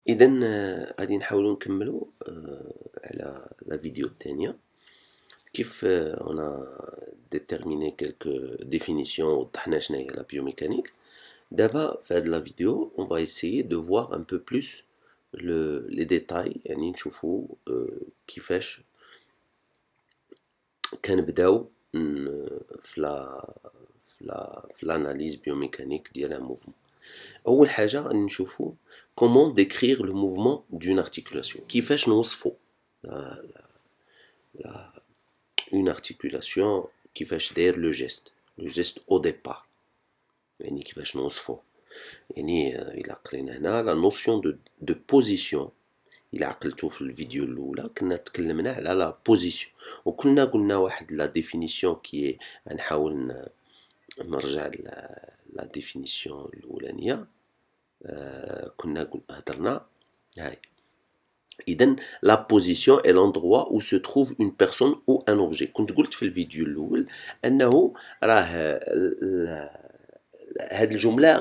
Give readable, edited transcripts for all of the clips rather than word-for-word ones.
إذا غادي نحاولو نكملو على لا فيديو الثانية كيف on a déterminé quelques définitions وضحنا شنو هي لا بيوميكانيك. دابا في هاد لا فيديو on va essayer de voir un peu plus les détails، يعني نشوفو كيفاش كنبداو في l'analyse بيوميكانيك ديال ان موفمون. أول حاجة غادي نشوفو comment décrire le mouvement d'une articulation، كيفاش نوصفو une articulation، كيفاش داير لو جيست au départ، يعني كيفاش نوصفو. يعني إلا قرينا هنا لا نوسيون دو بوزيسيون، إلا عقلتو في الفيديو الأولى كنا تكلمنا على لا بوزيسيون، وكنا قلنا واحد لا ديفينيسيون كي غنحاول نرجع لا ديفينيسيون الأولانية. كنا هضرنا هاي. إذن la position est l'endroit où se trouve une personne ou un objet. كنت قلت في الفيديو الأول أنه راه هاد الجملة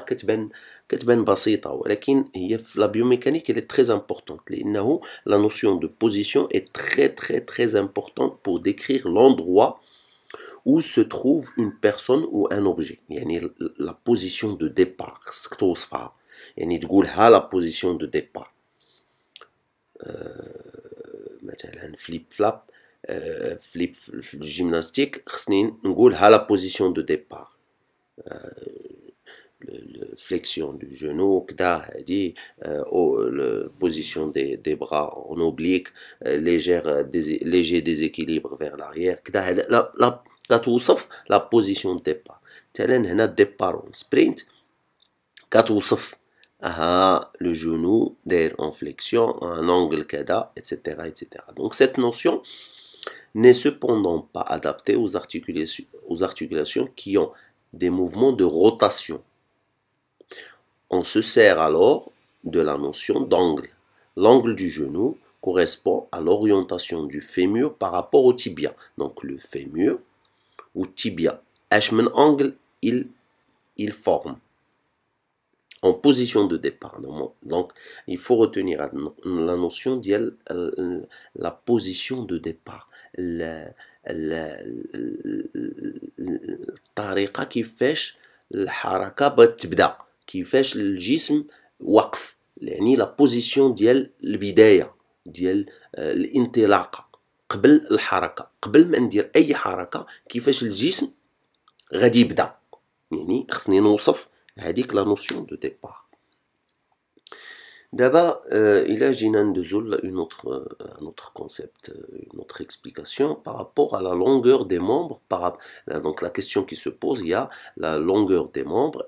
كتبان بسيطة، ولكن هي في لا بيوميكانيك elle est très importante، لأنه la notion de position est très importante pour décrire l'endroit où se trouve une personne ou un objet. يعني la position de départ خصك توصفها، يعني تقولها la position de départ. مثلا فليب فلاب، فليب في الجيمناستيك خصني نقولها la position de départ. flexion du genou كدا هادي، position des bras en oblique، léger déséquilibre vers l'arrière كدا. هذا لا كتوصف لا بوزيسيون ديبار. مثلا هنا ديبار سبرينت كتوصف le genou d'air en flexion, un angle كذا, etc., etc. Donc cette notion n'est cependant pas adaptée aux articulations qui ont des mouvements de rotation. On se sert alors de la notion d'angle. L'angle du genou correspond à l'orientation du fémur par rapport au tibia. Donc le fémur ou tibia, من angle il forme en position de départ. Donc il faut retenir la notion de la position de départ. الطريقة كيفاش الحركة بغات تبدا، كيفاش الجسم وقف، يعني لا بوزيسيون ديال البداية ديال الانطلاقة قبل الحركة، قبل ما ندير أي حركة كيفاش الجسم غادي يبدا. يعني خصني نوصف هذيك لا نوسيون دو ديبار. دابا إلا جينا ندوزو un autre concept, une autre explication par rapport à la longueur des membres. Donc la question qui se pose, il y a la longueur des membres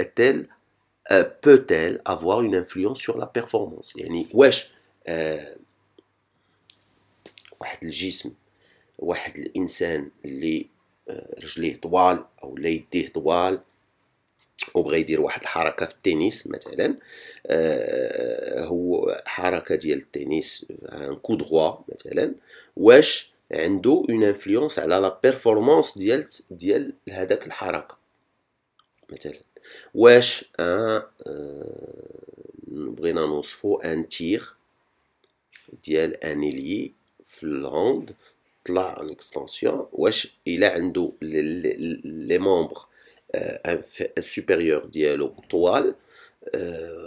peut-elle avoir une influence sur la performance. يعني واش واحد الجسم، واحد الإنسان اللي رجليه طوال أو لا يديه طوال وبغى يدير واحد الحركة في التنس مثلا، هو حركة ديال التنس ان كو دروا مثلا، واش عنده اون انفلونس على لا بيرفورمانس ديال هذاك الحركة. مثلا واش بغينا نوصفو ان تير ديال ان إليي في الهاند طلع ان اكستنسيون، واش الى عنده لي ممبر السوبيريور ديالو طوال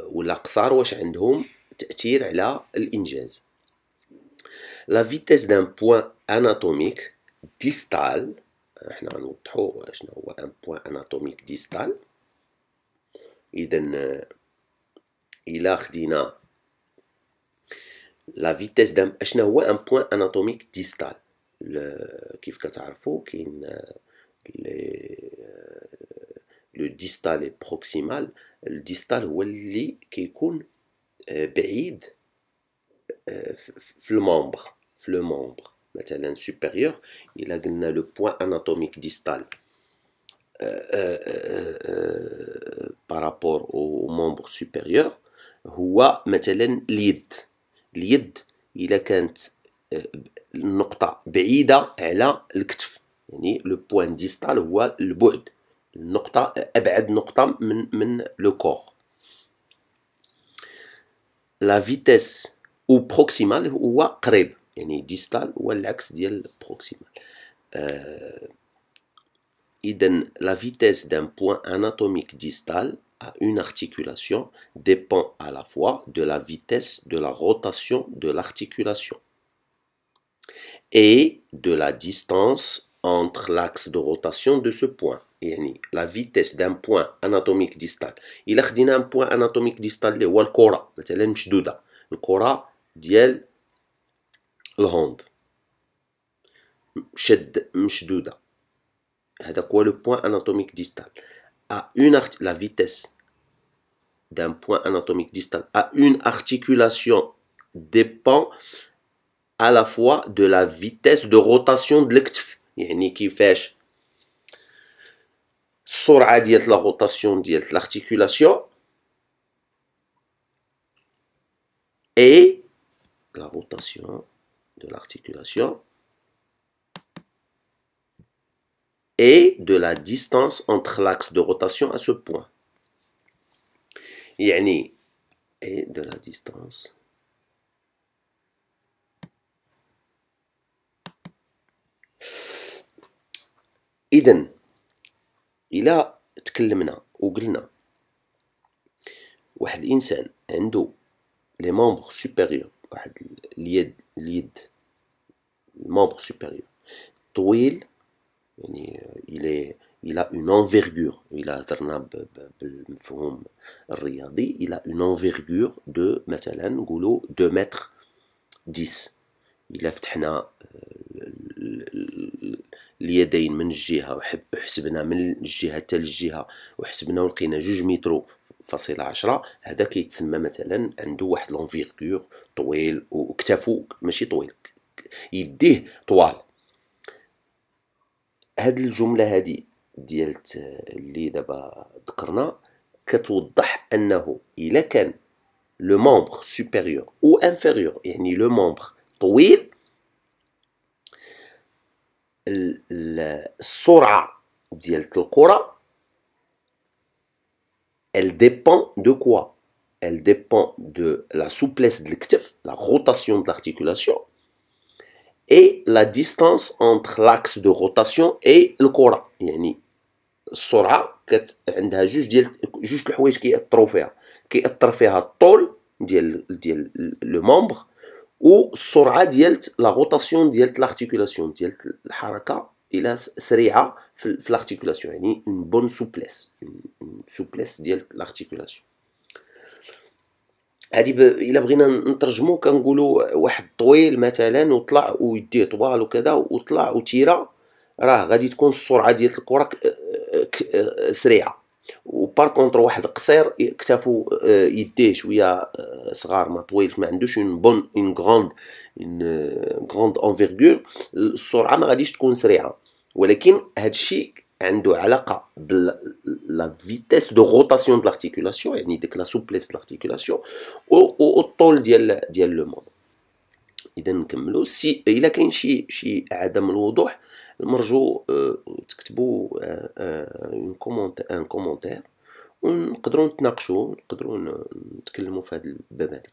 ولا قصار، واش عندهم تأثير على الإنجاز. لا فيتيس دان بوين اناتوميك ديستال، احنا غنوضحو شنو هو ان بوين اناتوميك ديستال. اذا الى خدينا لا فيتيس دان، اشنا هو ان بوين اناتوميك ديستال؟ كيف كتعرفوا كاين لو ديستال اي بروكسيمال. الديستال هو اللي كيكون بعيد في الممبر. مثلا سوبيريور، الى قلنا لو بوين اناتوميك ديستال بارابور او ممبر سوبيريور هو مثلا اليد الى كانت النقطة بعيدة على الكتف، يعني لو بوين ديستال هو البعد، النقطة أبعد نقطة من لو كور. la vitesse ou proximale هو قريب يعني distal هو العكس ديال proximal. إذن la vitesse d'un point anatomique distal à une articulation dépend à la fois de la vitesse de la rotation de l'articulation et de la distance entre l'axe de rotation de ce point. يعني la vitesse d'un point anatomique distal. إلا خدينا un point anatomique distal اللي هو الكرة مثلا مشدودة، الكرة ديال الهوند شد مشدودة، هذاك هو le point anatomique distal. La vitesse d'un point anatomique distal à une articulation dépend à la fois de la vitesse de rotation de الكتف. يعني كيفاش السرعة ديال la rotation ديال l'articulation et la rotation de l'articulation et de la distance entre l'axe de rotation à ce point. يعني et de la distance إذن إلا تكلمنا وقلنا واحد الإنسان عنده لي ممبر سوبيريور، واحد اليد الممبر سوبيريور طويل، يعني il a une envergure، إلا هضرنا بالمفهوم الرياضي il a une envergure de مثلا نقولوا 2 متر 10. إلا فتحنا اليدين من الجهة وحسبنا من الجهة حتى للجهة وحسبنا ولقينا 2 متر فاصلة 10، هذا كيتسمى مثلا عنده واحد لونفيرغور طويل وكتافو ماشي طويل، يديه طوال. هاد الجملة هادي ديالت اللي دابا ذكرنا كتوضح أنه إلا كان لو ممبر سوبيريور أو انفيريور، يعني لو ممبر طويل، السرعة ديال الكرة elle dépend de quoi? Elle dépend de la souplesse de الكتف، la rotation de l'articulation et la distance entre l'axe de rotation et الكرة. يعني السرعة عندها جوج الحوايج كيأثر فيها الطول ديال لو ممبر والسرعة ديالت لا روتاسيون ديالت لارتيكولاسيون ديالت الحركة إلى سريعة في لارتيكولاسيون، يعني اون بون سوبليس ديالت لارتيكولاسيون. هادي إلا بغينا نترجمو كنقولو واحد طويل مثلا وطلع ويديه طوال وكذا وطلع وتيرا، راه غادي تكون السرعة ديال الكرة سريعة. وبار كونطر واحد قصير كتافو يديه شويه صغار ما طويلش ما عندوش اون غروند انفيرغور، السرعه ما غاديش تكون سريعه، ولكن هذا الشيء عنده علاقه بلا فيتيس دو روتاسيون دو لارتيكولاسيون، يعني ديك لا سوبليس دو والطول ديال لو مون. اذا نكملوا. سي الا كاين شي عدم الوضوح مرجو تكتبوا ان كومونتير ونقدروا نتناقشوا، نقدروا نتكلموا في هذا الباب هذا.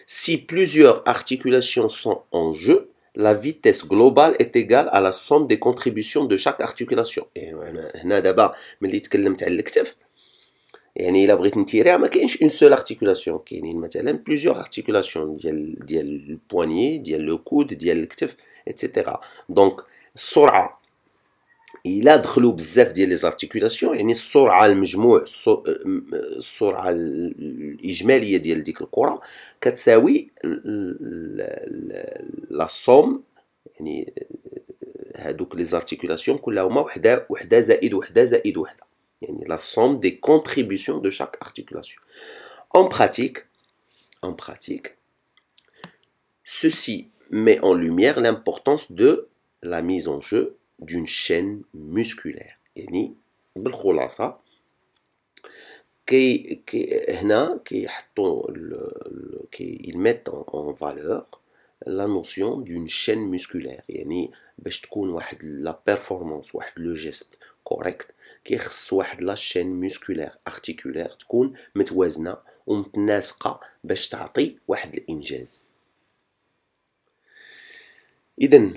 Si plusieurs articulations sont en jeu, la vitesse globale est égale à la somme des contributions de chaque articulation. هنا دابا ملي تكلمت على الكتف، يعني الا بغيت نتيريها ما كاينش اون سول ارتيكولاسيون، كاينين مثلا بليزيور ارتيكولاسيون ديال البوانيي ديال لو كود ديال الكتف ايتترا. دونك السرعه الا دخلوا بزاف ديال لي زارتيكولاسيون، يعني السرعه المجموع السرعه الاجماليه ديال ديك الكره كتساوي لا سوم، يعني هادوك لي زارتيكولاسيون كلهما وحده زائد وحده زائد وحده، يعني la somme des contributions de chaque articulation. En pratique, ceci met en lumière l'importance de la mise en jeu d'une chaîne musculaire. يعني بالخلاصة هنا كيحطوا ils mettent en valeur la notion d'une chaîne musculaire، يعني باش تكون واحد لا بيرفورمانس واحد لو جيست كوريكت كيخص واحد لاشين ميسكولير ارتيكولير تكون متوازنه ومتناسقه باش تعطي واحد الانجاز. اذا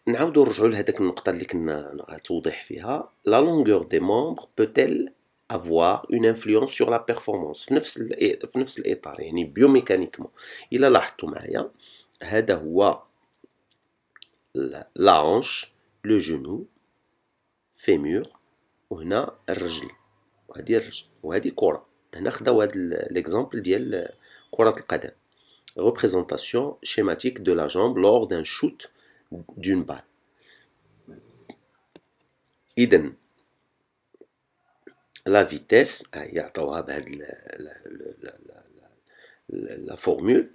نعاودو نرجعو لهداك النقطه اللي كنا توضيح فيها. لا لونغور دي ممبر بوتيل avoir une influence sur la performance في نفس الاطار، يعني بيوميكانيكمون. الا لاحظتوا معايا هذا هو لا هانش، لو جونو، فيمور، وهنا الرجل، وهذه الرجل، وهذه كرة. هنا خداو هذا ليكزامبل ديال كرة القدم. représentation schématique de la jambe lors d'un shoot d'une balle. إذن la vitesse يعطوها بهاد la formule.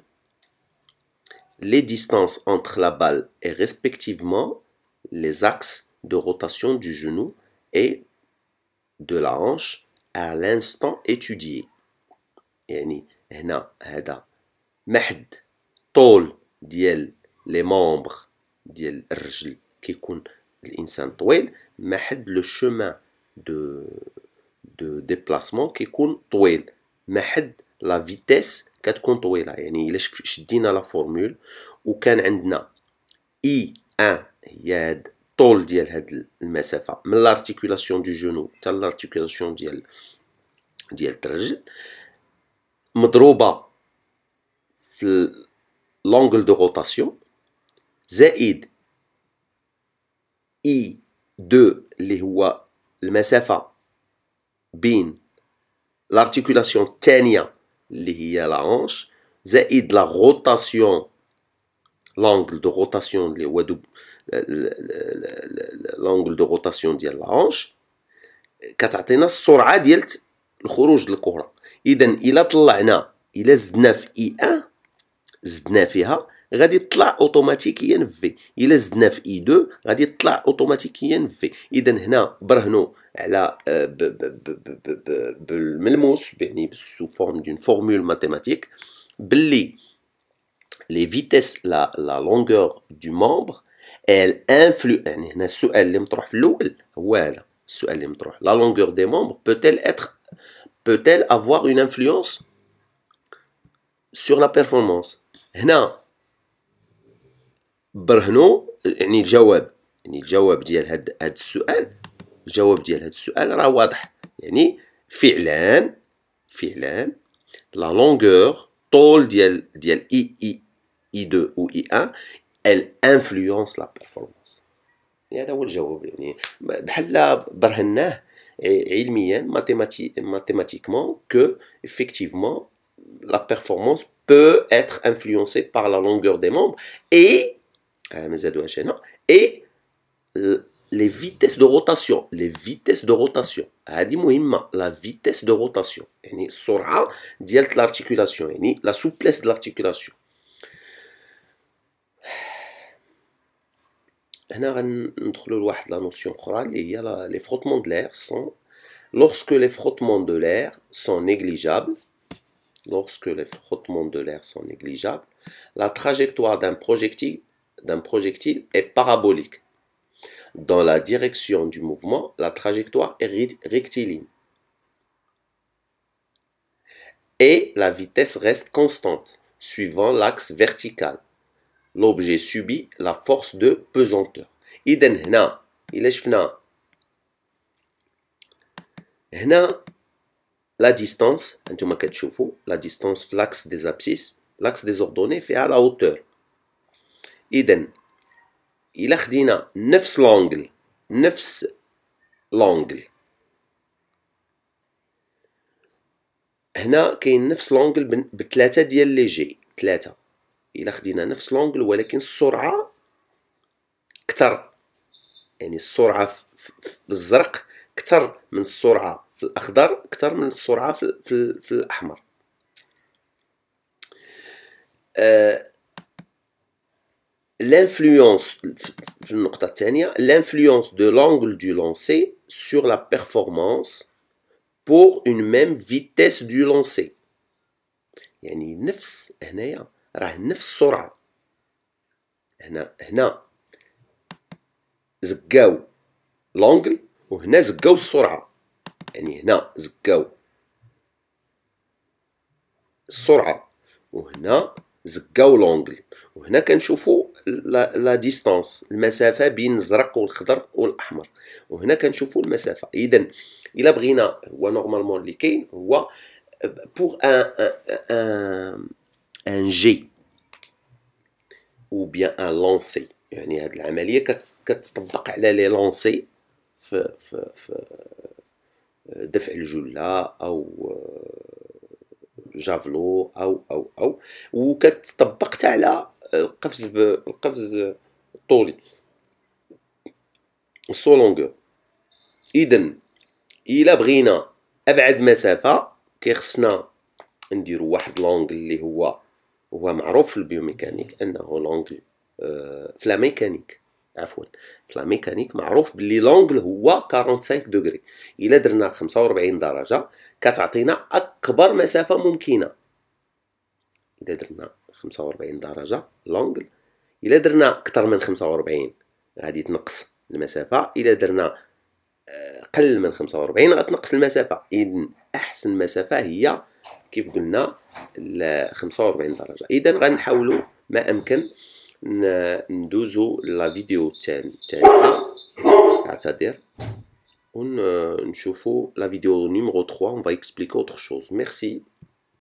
Les distances entre la balle et respectivement les axes de rotation du genou et de la hanche à l'instant étudié. يعني هنا هذا محد طول ديال لي ممبر ديال الرجل كيكون الانسان طويل، محد لو شومان دو ديبلاسمون كيكون طويل، محد لا فيتيس كتكون طويله. يعني الا شدينا لا فورمول وكان عندنا اي 1 هي هاد الطول ديال هاد المسافه من لارتيكولاسيون دو جونو حتى لارتيكولاسيون ديال الرجل، مضروبه في l'angle de rotation زائد اي 2 اللي هو المسافة بين l'articulation الثانية اللي هي لا هانش زائد لا روتاسيون l'angle de rotation اللي هو l'angle de rotation ديال لا هانش كتعطينا السرعة ديال الخروج الكرة. إذا إلا طلعنا إلا زدنا في اي 1 زدنا فيها غادي تطلع اوتوماتيكيا في، الا زدنا في اي 2 غادي تطلع اوتوماتيكيا في. اذا هنا برهنوا على بالملموس، يعني سو فورم دون فورمول ماتيماتيك، باللي لي فيتيس لا لونغور دو ممبر ال انفلو. يعني هنا السؤال اللي مطروح في الاول هو هذا السؤال اللي مطروح، لا لونغور دي ممبر peut-elle avoir une influence sur la performance. هنا برهنوا يعني الجواب ديال هاد السؤال، الجواب ديال هاد السؤال راه واضح. يعني فعلا لا لونغور طول ديال اي 2 و اي 1 ال انفلونس لا بيرفورمانس. يعني هذا هو الجواب، يعني بحال برهناه علميا mathématiquement que effectivement la performance peut être influencée par la longueur des membres et les vitesses de rotation. هذه مهمة، la vitesse de rotation يعني السرعة ديال l'articulation، يعني la souplesse de l'articulation. هنا غندخلوا لواحد لا نوسيون اخرى اللي هي les frottements de l'air sont lorsque les frottements de l'air sont négligeables. La trajectoire d'un projectile est parabolique. Dans la direction du mouvement, la trajectoire est rectiligne. Et la vitesse reste constante, suivant l'axe vertical. L'objet subit la force de pesanteur. إذن هنا إلا شفنا هنا la distance، انتوما كتشوفوا la distance في l'axe des abscisses، l'axe des ordonnées فيها la hauteur. إذن إلا خدينا نفس لونغل هنا كاين نفس لونغل بثلاثة ديال لي جي، ثلاثة. إلا خدينا نفس لونغل ولكن السرعة كتر، يعني السرعة في الزرق كتر من السرعة في الأخضر، كتر من السرعة في الأحمر. l'influence في النقطة الثانية l'influence de l'angle du lancer sur la performance pour une même vitesse du lancer. يعني نفس هنايا راه نفس السرعة، هنا زكاو لونغل وهنا زقاو السرعة، يعني هنا زقاو السرعة وهنا زقاو لونغل، وهنا كنشوفو لا ديستانس، المسافة بين الزرق والخضر والأحمر، وهنا كنشوفو المسافة. إذا إلا بغينا، هو نورمالمون اللي كاين هو بوغ ان جي ou bien un lancer، يعني هاد العملية كتطبق على لي لونسي في دفع الجلة أو جافلو أو وكتطبق حتى على القفز الطولي السو لونغور. إذا إلا بغينا أبعد مسافة كيخصنا نديرو واحد لونغل اللي هو معروف في البيوميكانيك أنه لونغل في لا ميكانيك، عفوا في لا ميكانيك معروف بلي لونغل هو 45 دوغري. إلا درنا 45 درجة كتعطينا أكبر مسافة ممكنة. إلا درنا 45 درجة لونغل، إلا درنا أكثر من 45 غادي تنقص المسافة، إلا درنا قل من 45 غتنقص المسافة. إذن أحسن مسافة هي كيف قلنا 45 درجة. إذا غنحاولوا ما أمكن ندوزو لا فيديو الثانية، اعتذر، ونشوفوا لا فيديو numéro 3. on va expliquer autre chose. Merci.